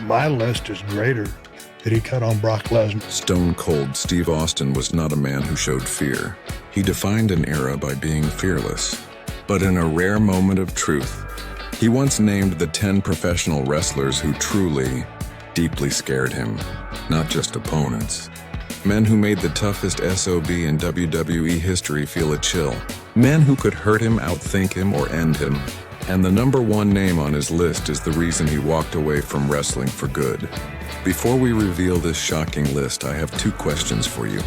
my list is greater that he cut on Brock Lesnar. Stone Cold Steve Austin was not a man who showed fear. He defined an era by being fearless. But in a rare moment of truth, he once named the 10 professional wrestlers who truly, deeply scared him, not just opponents. Men who made the toughest SOB in WWE history feel a chill. Men who could hurt him, outthink him, or end him. And the number one name on his list is the reason he walked away from wrestling for good. Before we reveal this shocking list, I have 2 questions for you.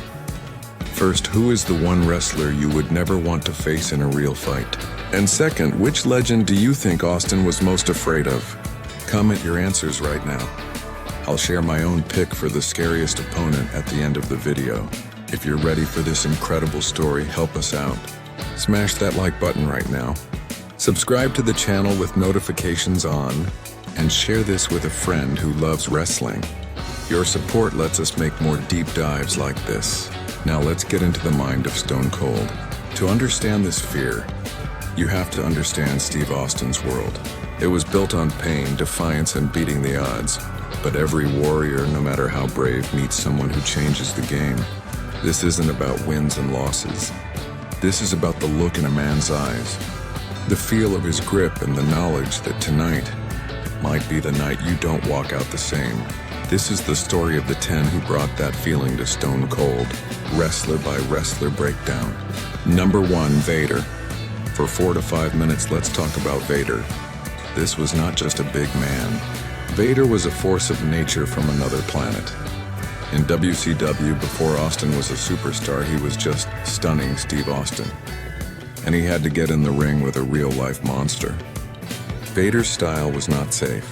First, who is the one wrestler you would never want to face in a real fight? And second, which legend do you think Austin was most afraid of? Comment your answers right now. I'll share my own pick for the scariest opponent at the end of the video. If you're ready for this incredible story, help us out. Smash that like button right now. Subscribe to the channel with notifications on, and share this with a friend who loves wrestling. Your support lets us make more deep dives like this. Now let's get into the mind of Stone Cold. To understand this fear, you have to understand Steve Austin's world. It was built on pain, defiance, and beating the odds. But every warrior, no matter how brave, meets someone who changes the game. This isn't about wins and losses. This is about the look in a man's eyes, the feel of his grip, and the knowledge that tonight might be the night you don't walk out the same. This is the story of the 10 who brought that feeling to Stone Cold, wrestler by wrestler breakdown. Number 1, Vader. For 4 to 5 minutes, let's talk about Vader. This was not just a big man. Vader was a force of nature from another planet. In WCW, before Austin was a superstar, he was just stunning Steve Austin. And he had to get in the ring with a real-life monster. Vader's style was not safe.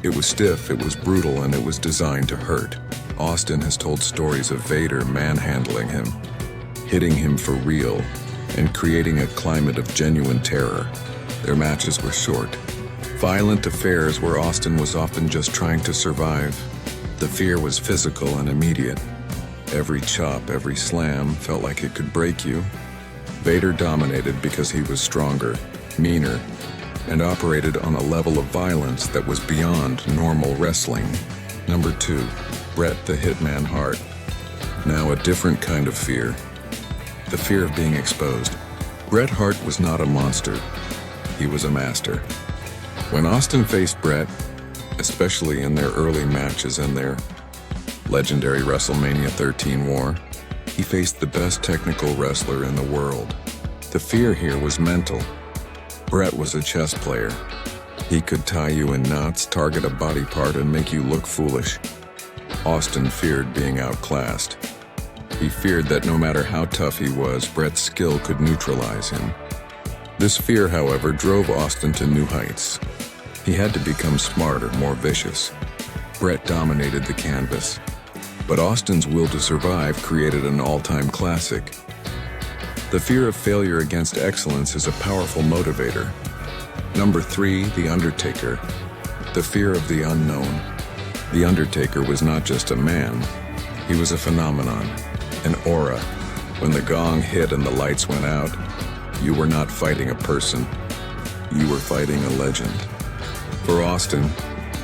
It was stiff, it was brutal, and it was designed to hurt. Austin has told stories of Vader manhandling him, hitting him for real, and creating a climate of genuine terror. Their matches were short, violent affairs where Austin was often just trying to survive. The fear was physical and immediate. Every chop, every slam felt like it could break you. Vader dominated because he was stronger, meaner, and operated on a level of violence that was beyond normal wrestling. Number 2, Bret the Hitman Hart. Now a different kind of fear. The fear of being exposed. Bret Hart was not a monster. He was a master. When Austin faced Bret, especially in their early matches and their legendary WrestleMania 13 war, he faced the best technical wrestler in the world. The fear here was mental. Bret was a chess player. He could tie you in knots, target a body part, and make you look foolish. Austin feared being outclassed. He feared that no matter how tough he was, Bret's skill could neutralize him. This fear, however, drove Austin to new heights. He had to become smarter, more vicious. Bret dominated the canvas, but Austin's will to survive created an all-time classic. The fear of failure against excellence is a powerful motivator. Number 3, The Undertaker. The fear of the unknown. The Undertaker was not just a man. He was a phenomenon, an aura. When the gong hit and the lights went out, you were not fighting a person. You were fighting a legend. For Austin,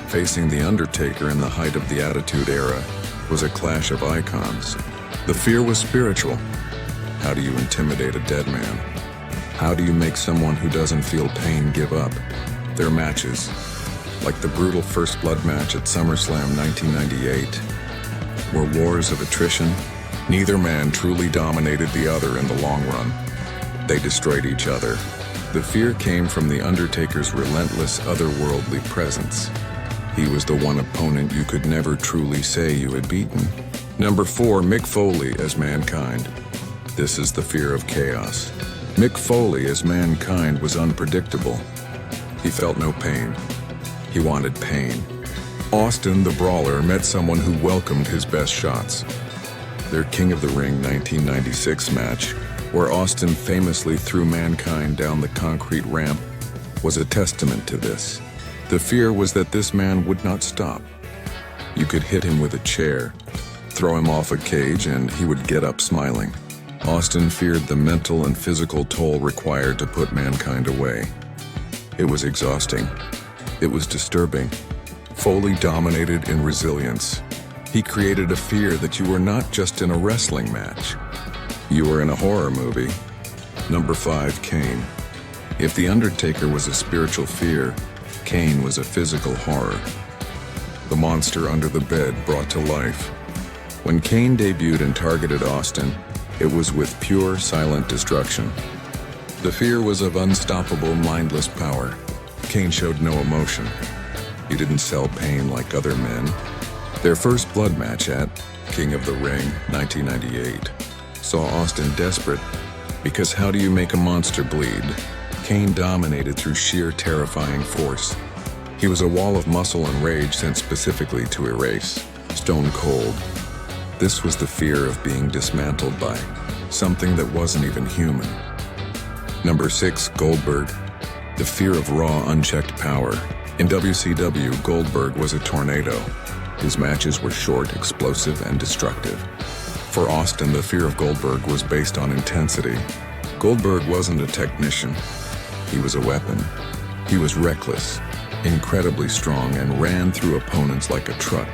facing The Undertaker in the height of the Attitude Era was a clash of icons. The fear was spiritual. How do you intimidate a dead man? How do you make someone who doesn't feel pain give up? Their matches, like the brutal First Blood match at SummerSlam 1998, were wars of attrition. Neither man truly dominated the other in the long run. They destroyed each other. The fear came from The Undertaker's relentless, otherworldly presence. He was the one opponent you could never truly say you had beaten. Number 4, Mick Foley as Mankind. This is the fear of chaos. Mick Foley as Mankind was unpredictable. He felt no pain. He wanted pain. Austin, the Brawler, met someone who welcomed his best shots. Their King of the Ring 1996 match, where Austin famously threw Mankind down the concrete ramp, was a testament to this. The fear was that this man would not stop. You could hit him with a chair, throw him off a cage, and he would get up smiling. Austin feared the mental and physical toll required to put Mankind away. It was exhausting. It was disturbing. Foley dominated in resilience. He created a fear that you were not just in a wrestling match. You were in a horror movie. Number 5, Kane. If the Undertaker was a spiritual fear, Kane was a physical horror. The monster under the bed brought to life. When Kane debuted and targeted Austin, it was with pure, silent destruction. The fear was of unstoppable, mindless power. Kane showed no emotion. He didn't sell pain like other men. Their first blood match at King of the Ring, 1998, saw Austin desperate because how do you make a monster bleed? Kane dominated through sheer terrifying force. He was a wall of muscle and rage sent specifically to erase. Stone cold. This was the fear of being dismantled by something that wasn't even human. Number 6, Goldberg. The fear of raw, unchecked power. In WCW, Goldberg was a tornado. His matches were short, explosive, and destructive. For Austin, the fear of Goldberg was based on intensity. Goldberg wasn't a technician. He was a weapon. He was reckless, incredibly strong, and ran through opponents like a truck.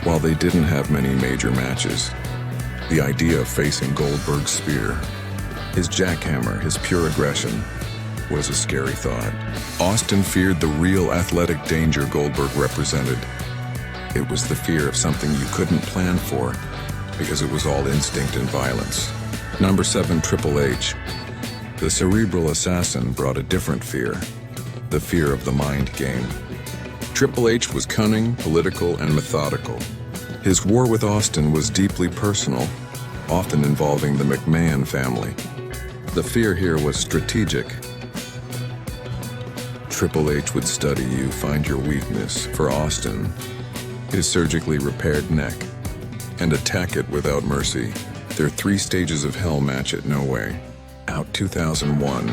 While they didn't have many major matches, the idea of facing Goldberg's spear, his jackhammer, his pure aggression, was a scary thought. Austin feared the real athletic danger Goldberg represented. It was the fear of something you couldn't plan for because it was all instinct and violence. Number 7, Triple H. The cerebral assassin brought a different fear, the fear of the mind game. Triple H was cunning, political, and methodical. His war with Austin was deeply personal, often involving the McMahon family. The fear here was strategic. Triple H would study you, find your weakness. For Austin, his surgically repaired neck, and attack it without mercy. Their 3 stages of hell match at No Way Out 2001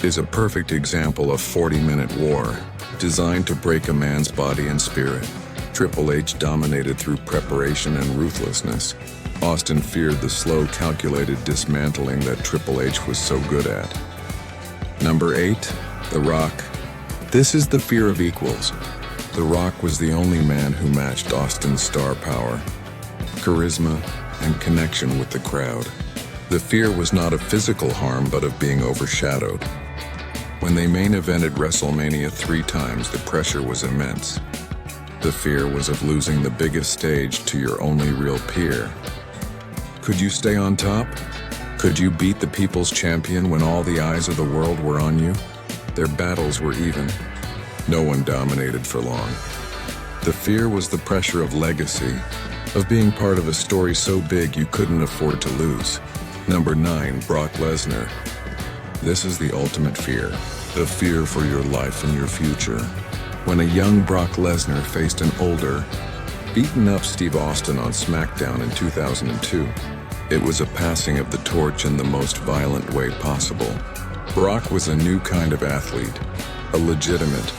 is a perfect example of 40-minute war, designed to break a man's body and spirit. Triple H dominated through preparation and ruthlessness. Austin feared the slow, calculated dismantling that Triple H was so good at. Number 8, The Rock. This is the fear of equals. The Rock was the only man who matched Austin's star power, charisma, and connection with the crowd. The fear was not of physical harm, but of being overshadowed. When they main evented WrestleMania 3 times, the pressure was immense. The fear was of losing the biggest stage to your only real peer. Could you stay on top? Could you beat the people's champion when all the eyes of the world were on you? Their battles were even. No one dominated for long. The fear was the pressure of legacy, of being part of a story so big you couldn't afford to lose. Number 9, Brock Lesnar. This is the ultimate fear, the fear for your life and your future. When a young Brock Lesnar faced an older, beaten-up Steve Austin on SmackDown in 2002, it was a passing of the torch in the most violent way possible. Brock was a new kind of athlete, a legitimate,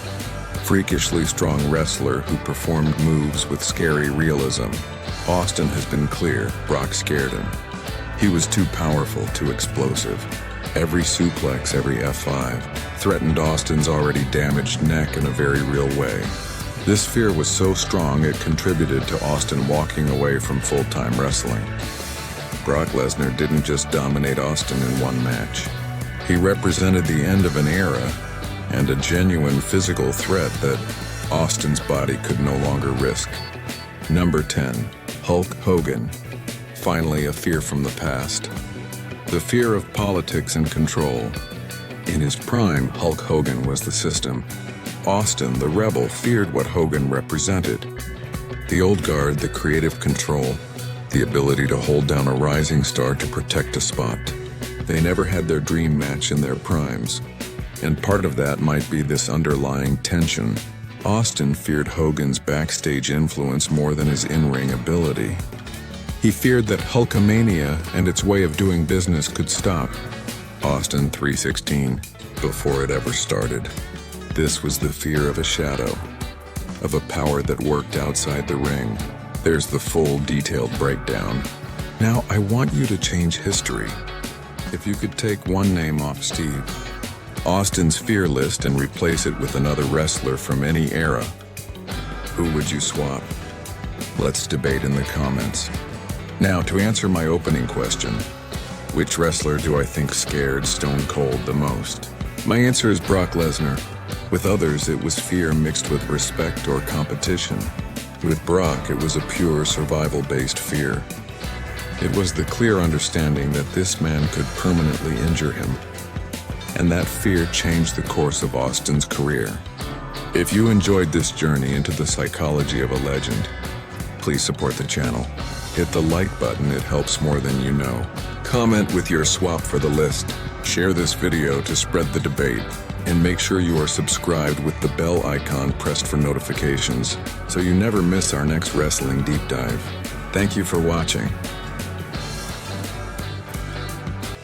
freakishly strong wrestler who performed moves with scary realism. Austin has been clear, Brock scared him. He was too powerful, too explosive. Every suplex, every F5, threatened Austin's already damaged neck in a very real way. This fear was so strong it contributed to Austin walking away from full-time wrestling. Brock Lesnar didn't just dominate Austin in one match. He represented the end of an era and a genuine physical threat that Austin's body could no longer risk. Number 10, Hulk Hogan. Finally, a fear from the past. The fear of politics and control. In his prime, Hulk Hogan was the system. Austin, the rebel, feared what Hogan represented. The old guard, the creative control, the ability to hold down a rising star to protect a spot. They never had their dream match in their primes. And part of that might be this underlying tension. Austin feared Hogan's backstage influence more than his in-ring ability. He feared that Hulkamania and its way of doing business could stop Austin 3:16 before it ever started. This was the fear of a shadow, of a power that worked outside the ring. There's the full detailed breakdown. Now I want you to change history. If you could take one name off Steve Austin's fear list and replace it with another wrestler from any era, Who would you swap? Let's debate in the comments. Now, to answer my opening question, which wrestler do I think scared Stone Cold the most? My answer is Brock Lesnar. With others, it was fear mixed with respect or competition. With Brock, it was a pure survival-based fear. It was the clear understanding that this man could permanently injure him. And that fear changed the course of Austin's career. If you enjoyed this journey into the psychology of a legend, please support the channel. Hit the like button, it helps more than you know. Comment with your swap for the list. Share this video to spread the debate. And make sure you are subscribed with the bell icon pressed for notifications, so you never miss our next wrestling deep dive. Thank you for watching.